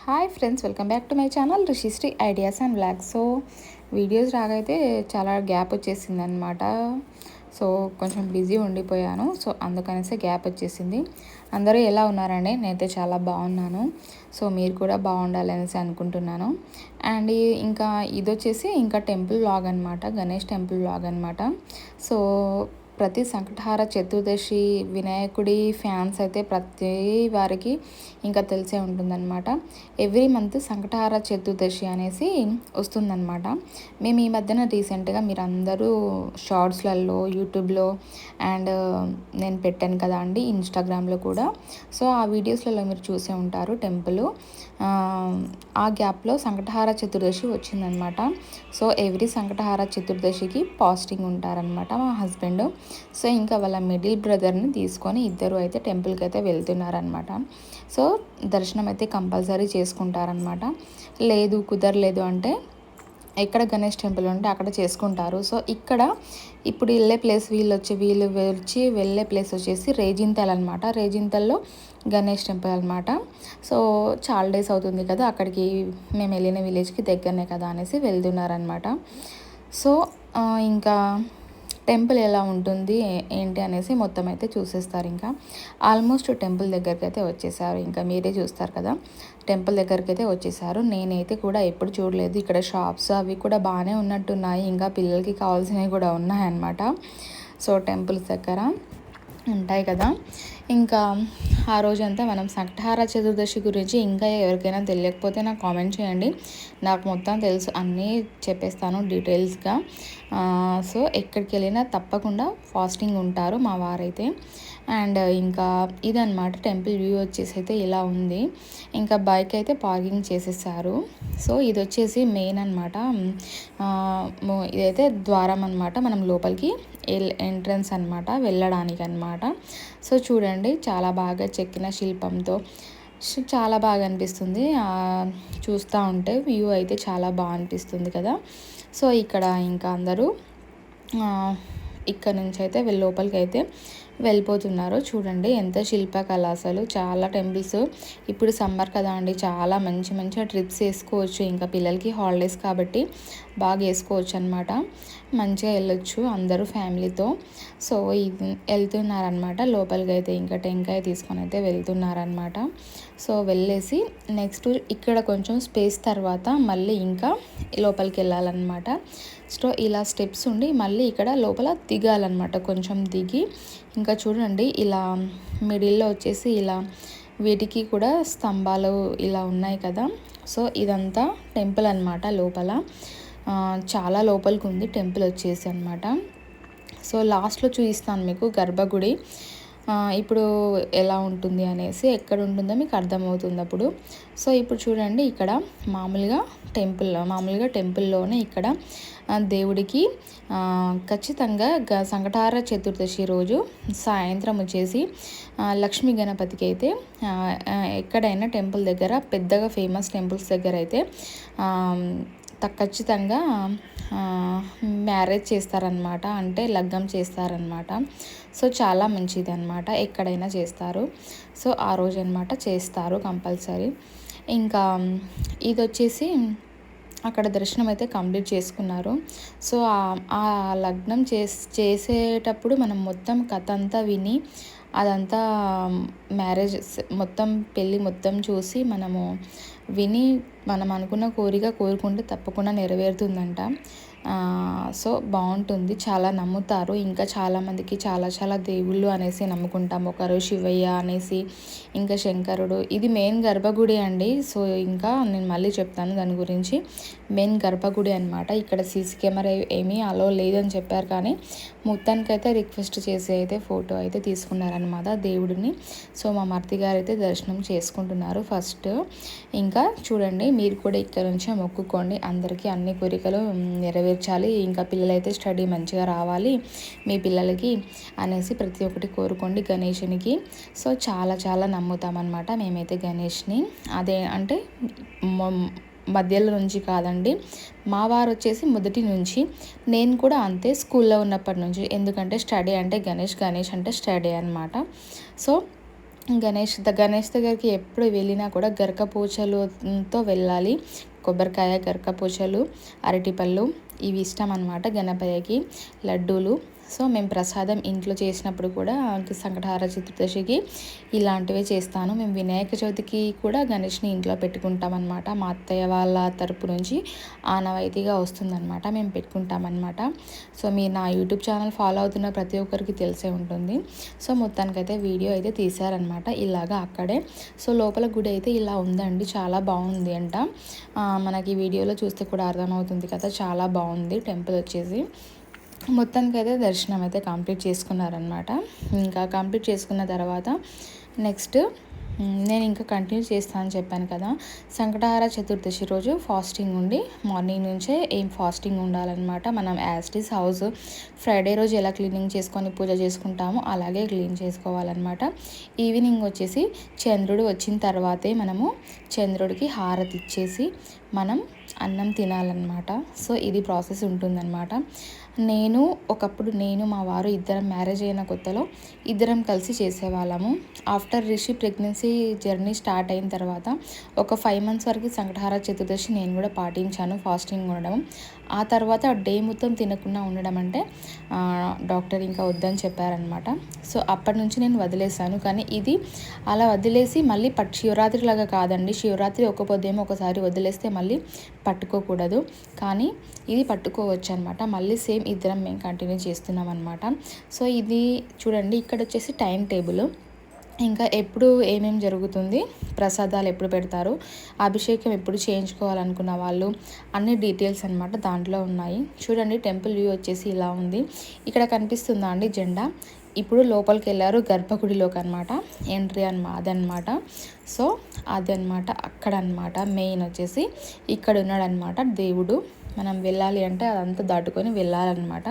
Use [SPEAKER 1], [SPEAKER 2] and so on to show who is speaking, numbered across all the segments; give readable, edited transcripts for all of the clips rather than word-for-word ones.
[SPEAKER 1] Hi friends, welcome back to my channel Rishishri ideas and blogs. So videos రాగైతే చాలా gap వచ్చేసింది అనమాట. So కొంచెం బిజీ ఉండిపోయాను. సో అందుకనేసి గ్యాప్ వచ్చేసింది. అందరూ ఎలా ఉన్నారండి? నేనైతే చాలా బాగున్నాను. సో మీరు కూడా బాగుండాలనేసి అనుకుంటున్నాను. అండ్ ఇంకా ఇది వచ్చేసి ఇంకా టెంపుల్ వ్లాగ్ అనమాట, గణేష్ టెంపుల్ వ్లాగ్ అనమాట. సో ప్రతి సంకటహార చతుర్దశి వినాయకుడి ఫ్యాన్స్ అయితే ప్రతి వారికి ఇంకా తెలిసే ఉంటుందన్నమాట. ఎవ్రీ మంత్ సంకటహార చతుర్దశి అనేసి వస్తుందన్నమాట. మేము ఈ మధ్యన రీసెంట్గా మీరు అందరూ షార్ట్స్లలో యూట్యూబ్లో అండ్ నేను పెట్టాను కదా అండి ఇన్స్టాగ్రామ్లో కూడా. సో ఆ వీడియోస్లలో మీరు చూసే ఉంటారు టెంపుల్. ఆ గ్యాప్లో సంకటహార చతుర్దశి వచ్చిందనమాట. సో ఎవ్రీ సంకటహార చతుర్దశికి పాస్టింగ్ ఉంటారనమాట మా హస్బెండ్. సో ఇంకా వాళ్ళ మిడిల్ బ్రదర్ని తీసుకొని ఇద్దరు అయితే టెంపుల్కి అయితే వెళ్తున్నారనమాట. సో దర్శనం అయితే కంపల్సరీ చేసుకుంటారనమాట. లేదు కుదరలేదు అంటే ఎక్కడ గణేష్ టెంపుల్ ఉంటే అక్కడ చేసుకుంటారు. సో ఇక్కడ ఇప్పుడు వెళ్ళే ప్లేస్ వీళ్ళు వెళ్ళే ప్లేస్ వచ్చేసి రేజింతల్ అనమాట. రేజింతల్లో గణేష్ టెంపుల్ అనమాట. సో చాలా డేస్ అవుతుంది కదా అక్కడికి, మేము వెళ్ళిన విలేజ్కి దగ్గరనే కదా అనేసి వెళ్తున్నారనమాట. సో ఇంకా టెంపుల్ ఎలా ఉంటుంది ఏంటి అనేసి మొత్తం అయితే చూసేస్తారు. ఇంకా ఆల్మోస్ట్ టెంపుల్ దగ్గరికి అయితే వచ్చేసారు. ఇంకా మీరే చూస్తారు కదా, టెంపుల్ దగ్గరికి అయితే వచ్చేసారు. నేనైతే కూడా ఎప్పుడు చూడలేదు. ఇక్కడ షాప్స్ అవి కూడా బాగానే ఉన్నట్టున్నాయి. ఇంకా పిల్లలకి కావాల్సినవి కూడా ఉన్నాయన్నమాట. సో టెంపుల్స్ దగ్గర ఉంటాయి కదా. ఇంకా ఆ రోజంతా మనం సంకటహార చతుర్దశి గురించి ఇంకా ఎవరికైనా తెలియకపోతే నాకు కామెంట్ చేయండి. నాకు మొత్తం తెలుసు, అన్నీ చెప్పేస్తాను డీటెయిల్స్గా. సో ఎక్కడికి వెళ్ళినా తప్పకుండా ఫాస్టింగ్ ఉంటారు మా వారైతే. అండ్ ఇంకా ఇదన్నమాట టెంపుల్ వ్యూ వచ్చేసి అయితే ఇలా ఉంది. ఇంకా బైక్ అయితే పార్కింగ్ చేసేసారు. సో ఇది వచ్చేసి మెయిన్ అనమాట. ఇదైతే ద్వారం అనమాట, మనం లోపలికి ఎంట్రన్స్ అనమాట, వెళ్ళడానికి అనమాట. సో చూడండి చాలా బాగా చెక్కిన శిల్పంతో చాలా బాగా అనిపిస్తుంది. చూస్తూ ఉంటే వ్యూ అయితే చాలా బాగా అనిపిస్తుంది కదా. సో ఇక్కడ ఇంకా అందరూ ఇక్కడ నుంచి అయితే లోపలికి అయితే వెళ్ళిపోతున్నారు. చూడండి ఎంత శిల్పకళ, అసలు చాలా టెంపుల్స్. ఇప్పుడు సమ్మర్ కదా అండి, చాలా మంచి మంచిగా ట్రిప్స్ వేసుకోవచ్చు. ఇంకా పిల్లలకి హాలిడేస్ కాబట్టి బాగా వేసుకోవచ్చు అనమాట. మంచిగా వెళ్ళొచ్చు అందరూ ఫ్యామిలీతో. సో వెళ్తున్నారనమాట లోపలికి అయితే. ఇంకా టెంకాయ తీసుకొని అయితే వెళ్తున్నారనమాట. సో వెళ్ళేసి నెక్స్ట్ ఇక్కడ కొంచెం స్పేస్ తర్వాత మళ్ళీ ఇంకా లోపలికి వెళ్ళాలన్నమాట. సో ఇలా స్టెప్స్ ఉండి మళ్ళీ ఇక్కడ లోపల దిగాలన్నమాట. కొంచెం దిగి ఇంకా చూడండి ఇలా మిడిల్లో వచ్చేసి ఇలా వీటికి కూడా స్తంభాలు ఇలా ఉన్నాయి కదా. సో ఇదంతా టెంపుల్ అనమాట. లోపల చాలా లోపలికి ఉంది టెంపుల్ వచ్చేసి అనమాట. సో లాస్ట్లో చూపిస్తాను మీకు గర్భగుడి ఇప్పుడు ఎలా ఉంటుంది అనేసి, ఎక్కడ ఉంటుందో మీకు అర్థమవుతుంది అప్పుడు. సో ఇప్పుడు చూడండి ఇక్కడ మామూలుగా టెంపుల్లోనే ఇక్కడ దేవుడికి ఖచ్చితంగా సంకటహార చతుర్దశి రోజు సాయంత్రం వచ్చేసి లక్ష్మీ గణపతికి అయితే ఎక్కడైనా టెంపుల్ దగ్గర పెద్దగా ఫేమస్ టెంపుల్స్ దగ్గర అయితే ఖచ్చితంగా మ్యారేజ్ చేస్తారనమాట, అంటే లగ్గం చేస్తారనమాట. సో చాలా మంచిది అనమాట, ఎక్కడైనా చేస్తారు. సో ఆ రోజు అనమాట చేస్తారు కంపల్సరీ. ఇంకా ఇది వచ్చేసి అక్కడ దర్శనం అయితే కంప్లీట్ చేసుకున్నారు. సో ఆ లగ్నం చేసేటప్పుడు మనం మొత్తం కథ అంతా విని అదంతా మ్యారేజ్ మొత్తం పెళ్ళి మొత్తం చూసి మనము విని మనం అనుకున్న కోరిక కోరుకుంటే తప్పకుండా నెరవేరుతుందంట. సో బాగుంటుంది, చాలా నమ్ముతారు. ఇంకా చాలామందికి చాలా దేవుళ్ళు అనేసి నమ్ముకుంటాం. ఒకరు శివయ్య అనేసి, ఇంకా శంకరుడు. ఇది మెయిన్ గర్భగుడి అండి. సో ఇంకా నేను మళ్ళీ చెప్తాను దాని గురించి. మెయిన్ గర్భగుడి అనమాట. ఇక్కడ సీసీ కెమెరా ఏమీ అలో లేదని చెప్పారు, కానీ మొత్తానికైతే రిక్వెస్ట్ చేసి అయితే ఫోటో అయితే తీసుకున్నారనమాట దేవుడిని. సో మా మర్తి గారు అయితే దర్శనం చేసుకుంటున్నారు ఫస్ట్. ఇంకా చూడండి మీరు కూడా ఇక్కడ నుంచే మొక్కుకోండి, అందరికీ అన్ని కోరికలు నెరవేర్చాలి. ఇంకా పిల్లలైతే స్టడీ మంచిగా రావాలి మీ పిల్లలకి అనేసి ప్రతి ఒక్కటి కోరుకోండి గణేషునికి. సో చాలా నమ్ముతామన్నమాట మేమైతే గణేష్ని. అదే అంటే మధ్యలో నుంచి కాదండి, మా వారు వచ్చేసి మొదటి నుంచి, నేను కూడా అంతే స్కూల్లో ఉన్నప్పటి నుంచి. ఎందుకంటే స్టడీ అంటే గణేష్ అంటే స్టడీ అనమాట. సో గణేష్ దగ్గరికి ఎప్పుడు వెళ్ళినా కూడా గరకపోచలతో వెళ్ళాలి. కొబ్బరికాయ, గరకపోచలు, అరటిపళ్ళు ఇవి ఇష్టం అన్నమాట గణపయ్యకి. లడ్డూలు. సో మేము ప్రసాదం ఇంట్లో చేసినప్పుడు కూడా సంకటహార చతుర్దశికి ఇలాంటివే చేస్తాను. మేము వినాయక చవితికి కూడా గణేష్ని ఇంట్లో పెట్టుకుంటాం అన్నమాట. మా అత్తయ్య వాళ్ళ తరపు నుంచి ఆనవాయితీగా వస్తుందన్నమాట, మేము పెట్టుకుంటామన్నమాట. సో మీరు నా యూట్యూబ్ ఛానల్ ఫాలో అవుతున్న ప్రతి ఒక్కరికి తెలిసే ఉంటుంది. సో మొత్తానికైతే వీడియో అయితే తీశారనమాట ఇలాగా అక్కడే. సో లోపల గుడి అయితే ఇలా ఉందండి, చాలా బాగుంది అంట. మనకి వీడియోలో చూస్తే కూడా అర్థమవుతుంది కదా, చాలా బాగుంది టెంపుల్ వచ్చేసి. మొత్తానికైతే దర్శనం అయితే కంప్లీట్ చేసుకున్నారనమాట. ఇంకా కంప్లీట్ చేసుకున్న తర్వాత నెక్స్ట్ నేను ఇంకా కంటిన్యూ చేస్తాను అని చెప్పాను కదా. సంకటహార చతుర్దశి రోజు ఫాస్టింగ్ ఉండి మార్నింగ్ నుంచే ఏం ఫాస్టింగ్ ఉండాలన్నమాట. మనం యాస్టీస్ హౌస్ ఫ్రైడే రోజు ఎలా క్లీనింగ్ చేసుకొని పూజ చేసుకుంటామో అలాగే క్లీన్ చేసుకోవాలన్నమాట. ఈవినింగ్ వచ్చేసి చంద్రుడు వచ్చిన తర్వాతే మనము చంద్రుడికి హారతి ఇచ్చేసి మనం అన్నం తినాలన్నమాట. సో ఇది ప్రాసెస్ ఉంటుందన్నమాట. ఒకప్పుడు నేను మా వారు ఇద్దరం మ్యారేజ్ అయిన కొత్తలో ఇద్దరం కలిసి చేసేవాళ్ళము. After Rishi pregnancy journey start అయిన తర్వాత ఒక 5 months వరకు సంకటహార చతుర్దశి నేను కూడా పాటించాను, ఫాస్టింగ్ ఉండడం. ఆ తర్వాత డే మొత్తం తినకుండా ఉండడం అంటే డాక్టర్ ఇంకా వద్దని చెప్పారనమాట. సో అప్పటి నుంచి నేను వదిలేసాను. కానీ ఇది అలా వదిలేసి మళ్ళీ శివరాత్రి లాగా కాదండి. శివరాత్రి ఒక పొద్దేమో ఒకసారి వదిలేస్తే మళ్ళీ పట్టుకోకూడదు, కానీ ఇది పట్టుకోవచ్చు అనమాట. మళ్ళీ సేమ్ ఇద్దరం మేము కంటిన్యూ చేస్తున్నాం అనమాట. సో ఇది చూడండి, ఇక్కడ వచ్చేసి టైం టేబుల్, ఇంకా ఎప్పుడు ఏమేమి జరుగుతుంది, ప్రసాదాలు ఎప్పుడు పెడతారు, అభిషేకం ఎప్పుడు చేయించుకోవాలనుకున్న వాళ్ళు అన్ని డీటెయిల్స్ అనమాట దాంట్లో ఉన్నాయి. చూడండి టెంపుల్ వ్యూ వచ్చేసి ఇలా ఉంది. ఇక్కడ కనిపిస్తుందా అండి జెండా? ఇప్పుడు లోపలికి వెళ్ళారు గర్భగుడిలోకి అనమాట, ఎంట్రీ అదనమాట. సో అదనమాట అక్కడ అనమాట మెయిన్ వచ్చేసి ఇక్కడ ఉన్నాడనమాట దేవుడు. మనం వెళ్ళాలి అంటే అదంతా దాటుకొని వెళ్ళాలన్నమాట.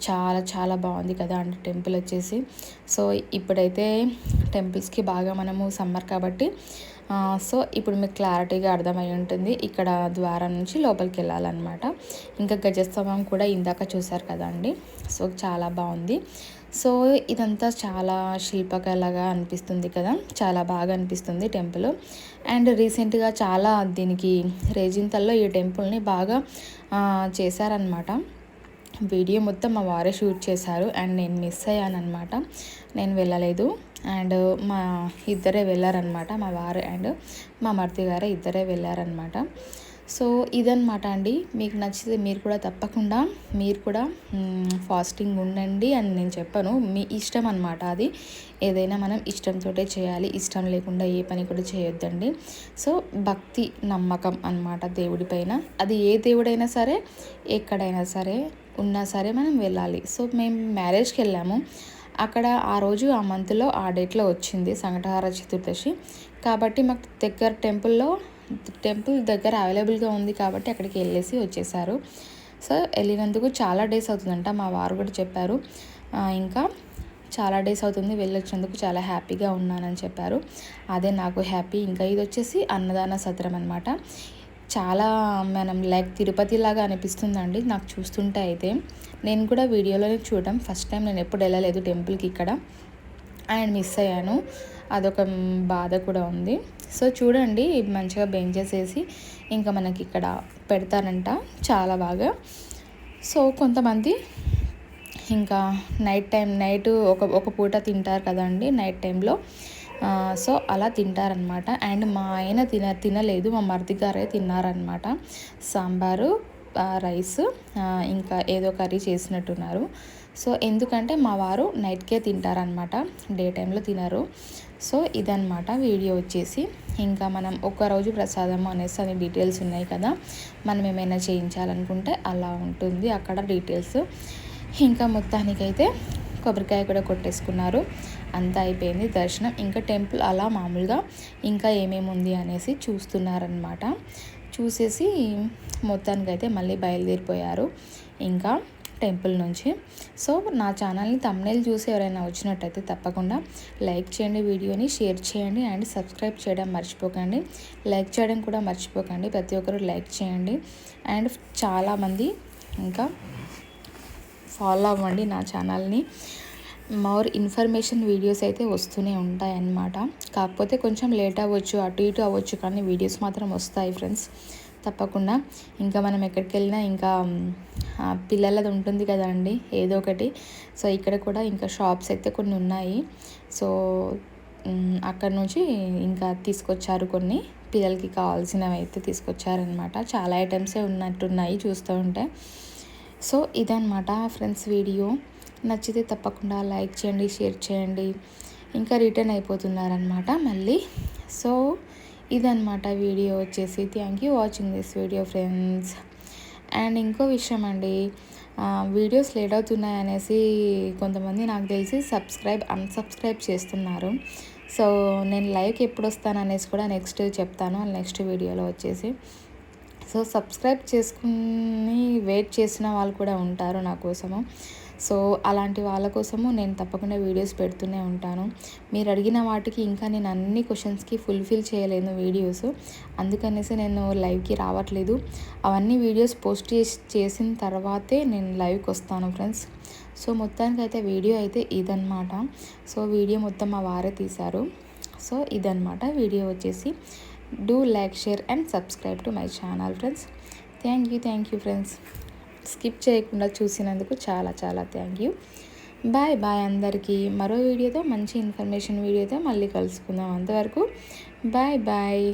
[SPEAKER 1] చాలా చాలా బాగుంది కదా అంటే టెంపుల్ వచ్చేసి. సో ఇప్పుడైతే టెంపుల్స్కి బాగా మనము సమ్మర్ కాబట్టి సో ఇప్పుడు మీకు క్లారిటీగా అర్థమై ఉంటుంది. ఇక్కడ ద్వారం నుంచి లోపలికి వెళ్ళాలన్నమాట. ఇంకా గజస్తంభం కూడా ఇందాక చూసారు కదా అండి. సో చాలా బాగుంది. సో ఇదంతా చాలా శిల్పకళగా అనిపిస్తుంది కదా, చాలా బాగా అనిపిస్తుంది టెంపుల్. అండ్ రీసెంట్గా చాలా దీనికి రేజింతల్లో ఈ టెంపుల్ని బాగా చేశారనమాట. వీడియో మొత్తం మా వారే షూట్ చేశారు అండ్ నేను మిస్ అయ్యాను అనమాట, నేను వెళ్ళలేదు. అండ్ మా ఇద్దరే వెళ్ళారనమాట, మా వారు అండ్ మా మరిది గారే ఇద్దరే వెళ్ళారనమాట. సో ఇదనమాట అండి. మీకు నచ్చితే మీరు కూడా తప్పకుండా మీరు కూడా ఫాస్టింగ్ ఉండండి అని నేను చెప్పను, మీ ఇష్టం అనమాట. అది ఏదైనా మనం ఇష్టంతో చేయాలి, ఇష్టం లేకుండా ఏ పని కూడా చేయొద్దండి. సో భక్తి నమ్మకం అనమాట దేవుడి పైన. అది ఏ దేవుడైనా సరే ఎక్కడైనా సరే ఉన్నా సరే మనం వెళ్ళాలి. సో మేము మ్యారేజ్కి వెళ్ళాము, అక్కడ ఆ రోజు ఆ మంత్లో ఆ డేట్లో వచ్చింది సంకటహార చతుర్దశి కాబట్టి మాకు దగ్గర టెంపుల్ దగ్గర అవైలబుల్గా ఉంది కాబట్టి అక్కడికి వెళ్ళేసి వచ్చేసారు. సో వెళ్ళినందుకు చాలా డేస్ అవుతుందంట, మా వారు కూడా చెప్పారు. ఇంకా చాలా డేస్ అవుతుంది వెళ్ళొచ్చినందుకు, చాలా హ్యాపీగా ఉన్నానని చెప్పారు. అదే నాకు హ్యాపీ. ఇంకా ఇది వచ్చేసి అన్నదాన సత్రం అనమాట. చాలా మనం లైక్ తిరుపతి లాగా అనిపిస్తుందండి నాకు చూస్తుంటే. అయితే నేను కూడా వీడియోలోనే చూడడం ఫస్ట్ టైం, నేను ఎప్పుడు వెళ్ళలేదు టెంపుల్కి ఇక్కడ అండ్ మిస్ అయ్యాను, అదొక బాధ కూడా ఉంది. సో చూడండి మంచిగా బెంచెస్ వేసి ఇంకా మనకి ఇక్కడ పెడతారంట చాలా బాగా. సో కొంతమంది ఇంకా నైట్ ఒక పూట తింటారు కదండి నైట్ టైంలో. సో అలా తింటారనమాట. అండ్ మా ఆయన తినలేదు, మా మరిది గారే తిన్నారనమాట. సాంబారు, రైస్, ఇంకా ఏదో కర్రీ చేసినట్టున్నారు. సో ఎందుకంటే మా వారు నైట్కే తింటారనమాట, డే టైంలో తినరు. సో ఇదనమాట వీడియో వచ్చేసి. ఇంకా మనం ఒక్కరోజు ప్రసాదం అనేసి అనే డీటెయిల్స్ ఉన్నాయి కదా, మనం ఏమైనా చేయించాలనుకుంటే అలా ఉంటుంది అక్కడ డీటెయిల్స్. ఇంకా మొత్తానికైతే కొబ్బరికాయ కూడా కొట్టేసుకున్నారు, అంతా అయిపోయింది దర్శనం. ఇంకా టెంపుల్ అలా మామూలుగా ఇంకా ఏమేమి ఉంది అనేసి చూస్తున్నారనమాట. చూసేసి మొత్తానికైతే మళ్ళీ బయలుదేరిపోయారు ఇంకా టెంపుల్ నుంచి. సో నా ఛానల్ని థంబ్నెయిల్ చూసి ఎవరైనా వచ్చినట్టయితే తప్పకుండా లైక్ చేయండి, వీడియోని షేర్ చేయండి అండ్ సబ్స్క్రైబ్ చేయడం మర్చిపోకండి. లైక్ చేయడం కూడా మర్చిపోకండి, ప్రతి ఒక్కరు లైక్ చేయండి. అండ్ చాలామంది ఇంకా ఫాలో అవ్వండి నా ఛానల్ని. మోర్ ఇన్ఫర్మేషన్ వీడియోస్ అయితే వస్తూనే ఉంటాయన్నమాట. కాకపోతే కొంచెం లేట్ అవ్వచ్చు, అటు ఇటు అవ్వచ్చు, కానీ వీడియోస్ మాత్రం వస్తాయి ఫ్రెండ్స్ తప్పకుండా. ఇంకా మనం ఎక్కడికి వెళ్ళినా ఇంకా పిల్లలది ఉంటుంది కదండి ఏదో ఒకటి. సో ఇక్కడ కూడా ఇంకా షాప్స్ అయితే కొన్ని ఉన్నాయి. సో అక్కడ నుంచి ఇంకా తీసుకొచ్చారు కొన్ని పిల్లలకి కావాల్సినవి అయితే తీసుకొచ్చారనమాట. చాలా ఐటమ్సే ఉన్నట్టున్నాయి చూస్తూ ఉంటే. సో ఇదన్నమాట ఫ్రెండ్స్ వీడియో. నచ్చితే తప్పకుండా లైక్ చేయండి, షేర్ చేయండి. ఇంకా రిటర్న్ అయిపోతున్నారనమాట మళ్ళీ. సో ఇదన్నమాట వీడియో వచ్చేసి. Thank you watching this video friends. And ఇంకో విషయం అండి, వీడియోస్ లేట్ అవుతున్నాయి అనేసి కొంతమంది నాకు తెలిసి అన్సబ్స్క్రైబ్ చేస్తున్నారు. సో నేను లైవ్కి ఎప్పుడు వస్తాను అనేసి కూడా నెక్స్ట్ చెప్తాను నెక్స్ట్ వీడియోలో వచ్చేసి. సో సబ్స్క్రైబ్ చేసుకుని వెయిట్ చేసిన వాళ్ళు కూడా ఉంటారు నా కోసము. సో అలాంటి వాళ్ళ కోసము నేను తప్పకుండా వీడియోస్ పెడుతూనే ఉంటాను. మీరు అడిగిన వాటికి ఇంకా నేను అన్ని క్వశ్చన్స్కి ఫుల్ఫిల్ చేయలేను వీడియోస్, అందుకనేసి నేను లైవ్కి రావట్లేదు. అవన్నీ వీడియోస్ పోస్ట్ చేసిన తర్వాతే నేను లైవ్కి వస్తాను ఫ్రెండ్స్. సో మొత్తానికైతే వీడియో అయితే ఇదన్నమాట. సో వీడియో మొత్తం మా వారే తీశారు. సో ఇదన్నమాట వీడియో వచ్చేసి. Do like, share and subscribe to my channel friends. Thank you friends. Skip చేయకుండా చూసినందుకు చాలా చాలా థ్యాంక్ యూ. బాయ్ బాయ్ అందరికీ. మరో వీడియోతో మంచి ఇన్ఫర్మేషన్ వీడియోతో మళ్ళీ కలుసుకుందాం. అంతవరకు బాయ్ బాయ్.